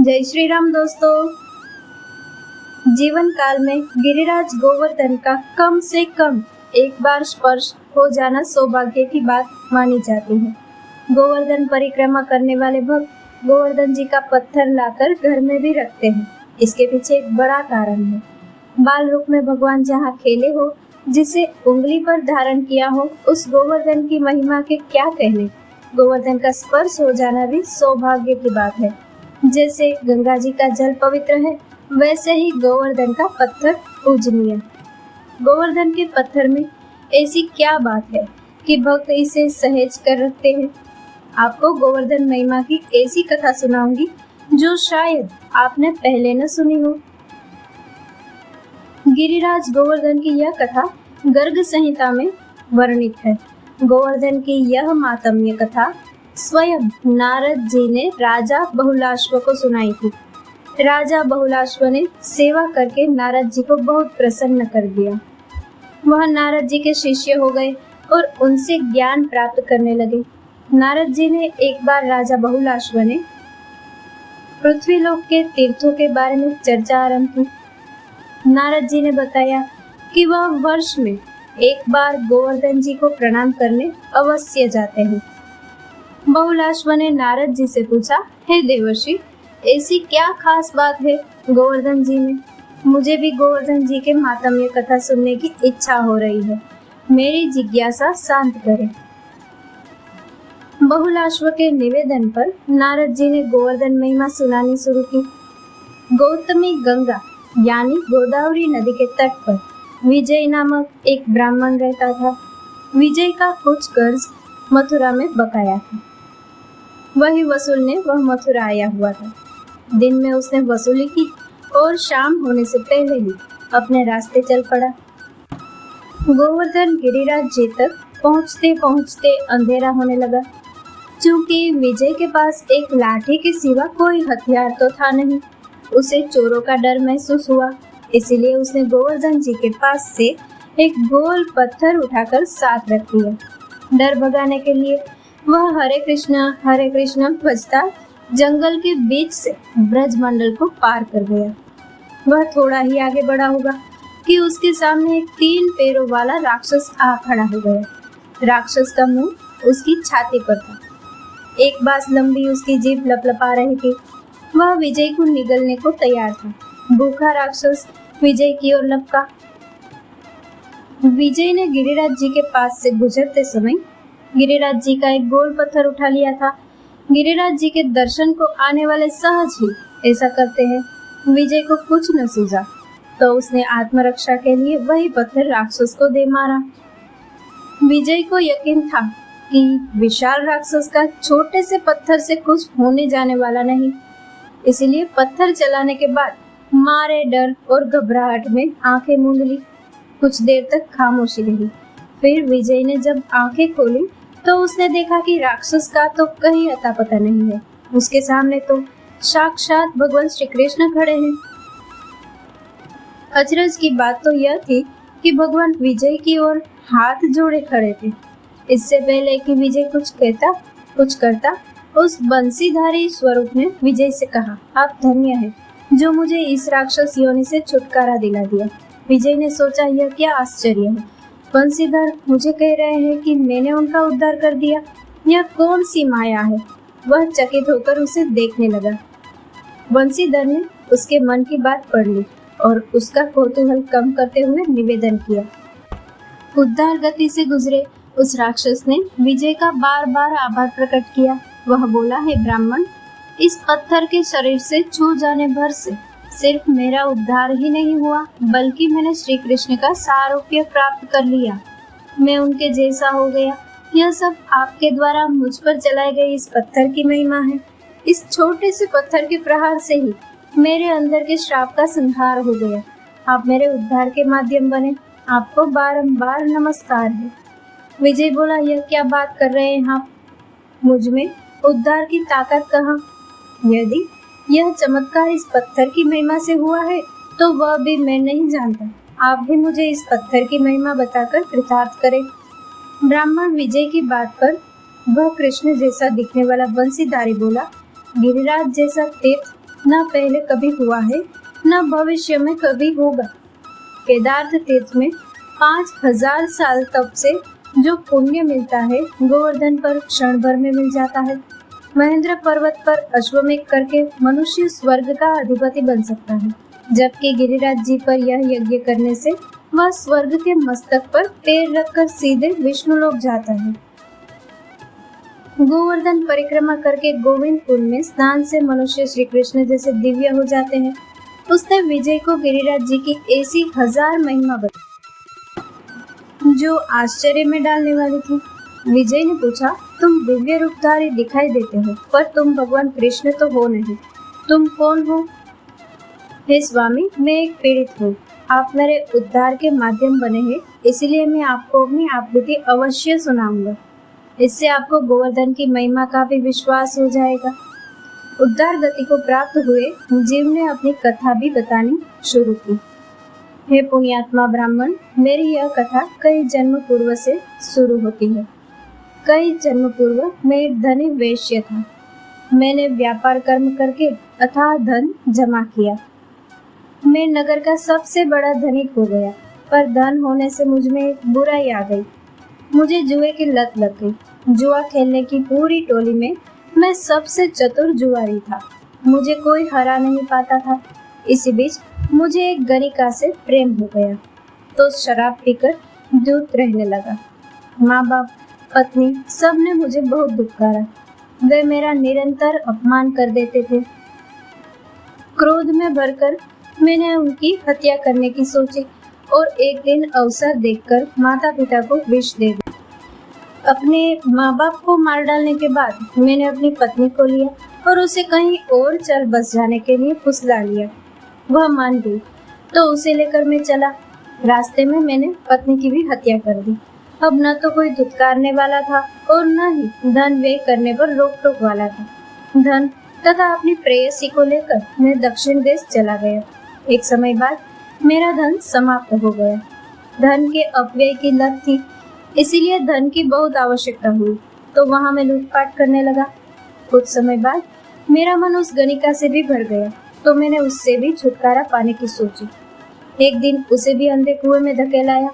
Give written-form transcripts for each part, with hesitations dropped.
जय श्री राम दोस्तों। जीवन काल में गिरिराज गोवर्धन का कम से कम एक बार स्पर्श हो जाना सौभाग्य की बात मानी जाती है। गोवर्धन परिक्रमा करने वाले भक्त गोवर्धन जी का पत्थर लाकर घर में भी रखते हैं। इसके पीछे एक बड़ा कारण है। बाल रूप में भगवान जहाँ खेले हो, जिसे उंगली पर धारण किया हो, उस गोवर्धन की महिमा के क्या कहने। गोवर्धन का स्पर्श हो जाना भी सौभाग्य की बात है। जैसे गंगा जी का जल पवित्र है, वैसे ही गोवर्धन का पत्थर पूजनीय। गोवर्धन के पत्थर में ऐसी क्या बात है कि भक्त इसे सहेज कर रखते हैं। आपको गोवर्धन महिमा की ऐसी कथा सुनाऊंगी जो शायद आपने पहले न सुनी हो। गिरिराज गोवर्धन की यह कथा गर्ग संहिता में वर्णित है। गोवर्धन की यह मातम्य कथा स्वयं नारद जी ने राजा बहुलाश्व को सुनाई थी। राजा बहुलाश्व ने सेवा करके नारद जी को बहुत प्रसन्न कर दिया। वह नारद जी के शिष्य हो गए और उनसे ज्ञान प्राप्त करने लगे। नारद जी ने एक बार राजा बहुलाश्व ने पृथ्वीलोक के तीर्थों के बारे में चर्चा आरंभ की। नारद जी ने बताया कि वह वर्ष में एक बार गोवर्धन जी को प्रणाम करने अवश्य जाते हैं। बहुलाश्व ने नारद जी से पूछा, हे देवर्षि, ऐसी क्या खास बात है गोवर्धन जी में? मुझे भी गोवर्धन जी के मातम्य कथा सुनने की इच्छा हो रही है। मेरी जिज्ञासा शांत करें। बहुलाश्व के निवेदन पर नारद जी ने गोवर्धन महिमा सुनानी शुरू की। गौतमी गंगा यानी गोदावरी नदी के तट पर विजय नामक एक ब्राह्मण रहता था। विजय का कुछ कर्ज मथुरा में बकाया था। वही वसूलने वह मथुरा आया हुआ था। दिन में उसने वसूली की और शाम होने से पहले ही अपने रास्ते चल पड़ा। गोवर्धन गिरिराज जी तक पहुँचते पहुँचते अंधेरा होने लगा। चूंकि विजय के पास एक लाठी के सिवा कोई हथियार तो था नहीं, उसे चोरों का डर महसूस हुआ। इसीलिए उसने गोवर्धन जी के पास से एक गोल पत्थर उठाकर साथ रख लिया। डर भगाने के लिए वह हरे कृष्णा भजता जंगल के बीच से ब्रजमंडल को पार कर गया। वह थोड़ा ही आगे बढ़ा होगा कि उसके सामने एक 3 पैरों वाला राक्षस आ खड़ा हो गया। राक्षस का मुंह उसकी छाती पर था। एक बांस लंबी उसकी जीभ लपलपा रही थी। वह विजय को निगलने को तैयार था। भूखा राक्षस विजय की ओर लपका। विजय ने गिरिराज जी के पास से गुजरते समय गिरिराज जी का एक गोल पत्थर उठा लिया था। गिरिराज जी के दर्शन को आने वाले सहज ही ऐसा करते हैं। विजय को कुछ न सूझा तो उसने आत्मरक्षा के लिए वही पत्थर राक्षस को दे मारा। विजय को यकीन था कि विशाल राक्षस का छोटे से पत्थर से कुछ होने जाने वाला नहीं। इसलिए पत्थर चलाने के बाद मारे डर और घबराहट में आंखें मूंद ली। कुछ देर तक खामोशी रही। फिर विजय ने जब आंखें खोली तो उसने देखा कि राक्षस का तो कहीं अता पता नहीं है। उसके सामने तो साक्षात भगवान श्री कृष्ण खड़े हैं। अचरज की बात तो यह थी कि भगवान विजय की ओर हाथ जोड़े खड़े थे। इससे पहले कि विजय कुछ करता, उस बंसीधारी स्वरूप ने विजय से कहा, आप धन्य हैं जो मुझे इस राक्षस योनि से छुटकारा दिला दिया। विजय ने सोचा, यह क्या आश्चर्य है। बंसीधर मुझे कह रहे हैं कि मैंने उनका उद्धार कर दिया। यह कौन सी माया है। वह चकित होकर उसे देखने लगा। बंसीधर ने उसके मन की बात पढ़ ली और उसका कौतूहल कम करते हुए निवेदन किया। उद्धार गति से गुजरे उस राक्षस ने विजय का बार बार आभार प्रकट किया। वह बोला, हे ब्राह्मण, इस पत्थर के शरीर से छू जाने भर से सिर्फ मेरा उद्धार ही नहीं हुआ, बल्कि मैंने श्री कृष्ण का सारूप्य प्राप्त कर लिया। मैं उनके जैसा हो गया। यह सब आपके द्वारा मुझ पर चलाए गए इस पत्थर की महिमा है। इस छोटे से पत्थर के प्रहार से ही मेरे अंदर के श्राप का संहार हो गया। आप मेरे उद्धार के माध्यम बने। आपको बारंबार नमस्कार है। विजय बोला, यह क्या बात कर रहे हैं आप? मुझ में उद्धार की ताकत कहाँ? यदि यह चमत्कार इस पत्थर की महिमा से हुआ है तो वह भी मैं नहीं जानता। आप भी मुझे इस पत्थर की महिमा बताकर कृतार्थ करें। ब्राह्मण विजय की बात पर वह कृष्ण जैसा दिखने वाला बंसीधारी बोला, गिरिराज जैसा तीर्थ न पहले कभी हुआ है न भविष्य में कभी होगा। केदार तीर्थ में 5000 साल तप से जो पुण्य मिलता है गोवर्धन पर क्षण भर में मिल जाता है। महेंद्र पर्वत पर अश्वमेध करके मनुष्य स्वर्ग का अधिपति बन सकता है, जबकि गिरिराज जी पर यह यज्ञ करने से वह स्वर्ग के मस्तक पर पैर रखकर सीधे विष्णुलोक जाता है। गोवर्धन परिक्रमा करके गोविंद कुंड में स्नान से मनुष्य श्री कृष्ण जैसे दिव्य हो जाते हैं। उसने विजय को गिरिराज जी की ऐसी 1000 महिमा बताई जो आश्चर्य में डालने वाली थी। विजय ने पूछा, तुम दिव्य रूपधारी दिखाई देते हो, पर तुम भगवान कृष्ण तो हो नहीं, तुम कौन हो? हे स्वामी, मैं एक पीड़ित हूँ। आप मेरे उद्धार के माध्यम बने हैं, इसलिए मैं आपको अपनी आकृति अवश्य सुनाऊंगा। इससे आपको गोवर्धन की महिमा का भी विश्वास हो जाएगा। उद्धार गति को प्राप्त हुए जीव ने अपनी कथा भी बतानी शुरू की। हे पुण्यात्मा ब्राह्मण, मेरी यह कथा कई जन्म पूर्व से शुरू होती है। कई जन्म पूर्व मैं एक धनी वैश्य था। मैंने व्यापार कर्म करके अथाह धन जमा किया। मैं नगर का सबसे बड़ा धनिक हो गया, पर धन होने से मुझ में एक बुराई आ गई। मुझे जुए की लत लग गई। जुआ खेलने की पूरी टोली में मैं सबसे चतुर जुआरी था। मुझे कोई हरा नहीं पाता था। इसी बीच मुझे एक गणिका से प्रेम हो गया, तो शराब पीकर दूत रहने लगा। माँ बाप, पत्नी सब ने मुझे बहुत दुत्कारा। वे मेरा निरंतर अपमान कर देते थे। क्रोध में भरकर मैंने उनकी हत्या करने की सोची और एक दिन अवसर देखकर माता पिता को विष दे दिया। अपने माँ बाप को मार डालने के बाद मैंने अपनी पत्नी को लिया और उसे कहीं और चल बस जाने के लिए फुसला लिया। वह मान गई, तो उसे लेकर मैं चला। रास्ते में मैंने पत्नी की भी हत्या कर दी। अब न तो कोई धुतकारने वाला था और न ही धन व्यय करने पर रोक टोक वाला था। धन तथा अपनी प्रेयसी को लेकर मैं दक्षिण देश चला गया। एक समय बाद मेरा धन समाप्त हो गया। धन के अपव्यय की लत थी, इसीलिए धन की बहुत आवश्यकता हुई, तो वहां मैं लूटपाट करने लगा। कुछ समय बाद मेरा मन उस गणिका से भी भर गया, तो मैंने उससे भी छुटकारा पाने की सोची। एक दिन उसे भी अंधे कुएं में धकेलाया।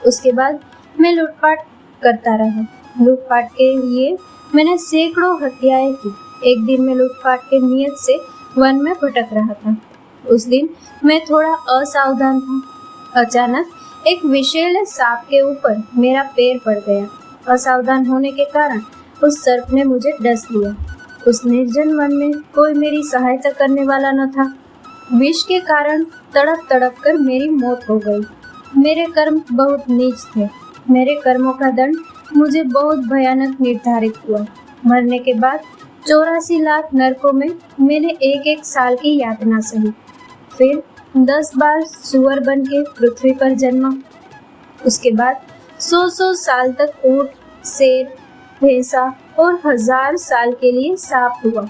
उसके बाद मैं लूटपाट करता रहा। लूटपाट के लिए मैंने सैकड़ों हत्याएं की। एक दिन मैं लूटपाट के नियत से वन में भटक रहा था। उस दिन मैं थोड़ा असावधान था। अचानक एक विषैले सांप के ऊपर मेरा पैर पड़ गया। असावधान होने के कारण उस सर्प ने मुझे डस लिया। उस निर्जन वन में कोई मेरी सहायता करने वाला न था। विष के कारण तड़प तड़प कर मेरी मौत हो गई। मेरे कर्म बहुत नीच थे। मेरे कर्मों का दंड मुझे बहुत भयानक निर्धारित हुआ। मरने के बाद 84 लाख नरकों में मैंने एक साल की यातना सही। फिर 10 बार सुअर बन के पृथ्वी पर जन्मा। उसके बाद 100 साल तक ऊंट, शेर, भैंसा और 1000 साल के लिए सांप हुआ।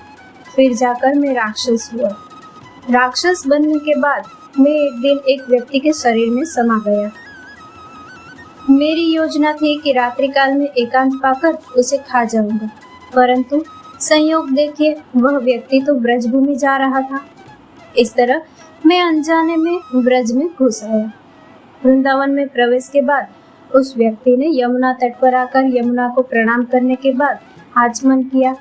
फिर जाकर मैं राक्षस हुआ। राक्षस बनने के बाद मैं एक दिन एक व्यक्ति के शरीर में समा गया। मेरी योजना थी कि रात्रि काल में एकांत पाकर उसे खा जाऊंगा, परंतु संयोग देखिए, वह व्यक्ति तो ब्रजभूमि जा रहा था। इस तरह मैं अनजाने में ब्रज में घुस आया। वृंदावन में प्रवेश के बाद उस व्यक्ति ने यमुना तट पर आकर यमुना को प्रणाम करने के बाद आचमन किया।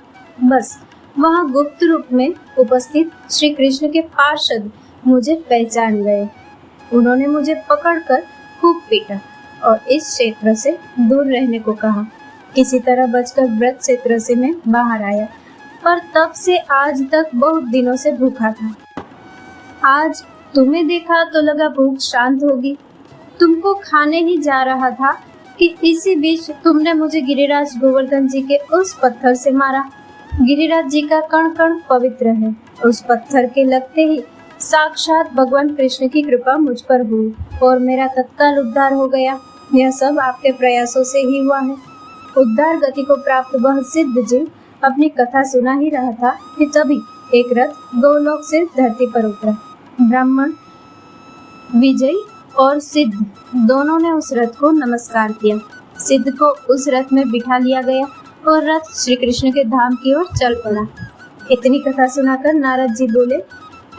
बस वहां गुप्त रूप में उपस्थित श्री कृष्ण के पार्षद मुझे पहचान गए। उन्होंने मुझे पकड़कर खूब पीटा और इस क्षेत्र से दूर रहने को कहा। किसी तरह बचकर व्रत क्षेत्र से मैं बाहर आया, पर तब से आज तक बहुत दिनों से भूखा था। आज तुम्हें देखा तो लगा भूख शांत होगी। तुमको खाने ही जा रहा था कि इसी बीच तुमने मुझे गिरिराज गोवर्धन जी के उस पत्थर से मारा। गिरिराज जी का कण कण पवित्र है। उस पत्थर के लगते ही साक्षात भगवान कृष्ण की कृपा मुझ पर हुई और मेरा तत्काल उद्धार हो गया। यह सब आपके प्रयासों से ही हुआ है। उद्धार गति को प्राप्त वह सिद्ध जीव अपनी कथा सुना ही रहा था कि तभी एक रथ गोलोक से धरती पर उतरा। ब्राह्मण, विजय और सिद्ध दोनों ने उस रथ को नमस्कार किया। सिद्ध को उस रथ में बिठा लिया गया और रथ श्री कृष्ण के धाम की ओर चल पड़ा। इतनी कथा सुनाकर नारद जी बोले,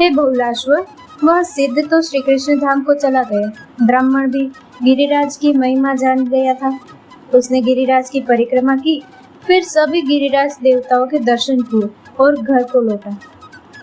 हे बहुलाश्वर, वह सिद्ध तो श्री कृष्ण धाम को चला गया। ब्राह्मण भी गिरिराज की महिमा जान गया था। उसने गिरिराज की परिक्रमा की, फिर सभी गिरिराज देवताओं के दर्शन किए और घर को लौटा।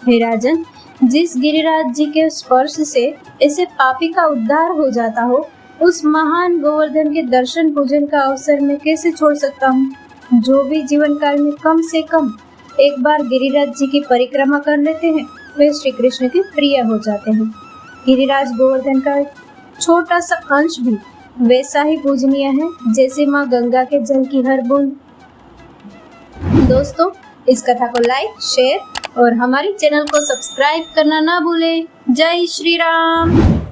हे राजन, जिस गिरिराज जी के स्पर्श से ऐसे पापी का उद्धार हो जाता हो, उस महान गोवर्धन के दर्शन पूजन का अवसर मैं कैसे छोड़ सकता हूँ। जो भी जीवन काल में कम से कम एक बार गिरिराज जी की परिक्रमा कर लेते हैं, वे श्री कृष्ण के प्रिय हो जाते हैं। गिरिराज गोवर्धन का छोटा सा अंश भी वैसा ही पूजनीय है जैसे माँ गंगा के जल की हर बूंद। दोस्तों, इस कथा को लाइक, शेयर और हमारे चैनल को सब्सक्राइब करना ना भूलें। जय श्री राम।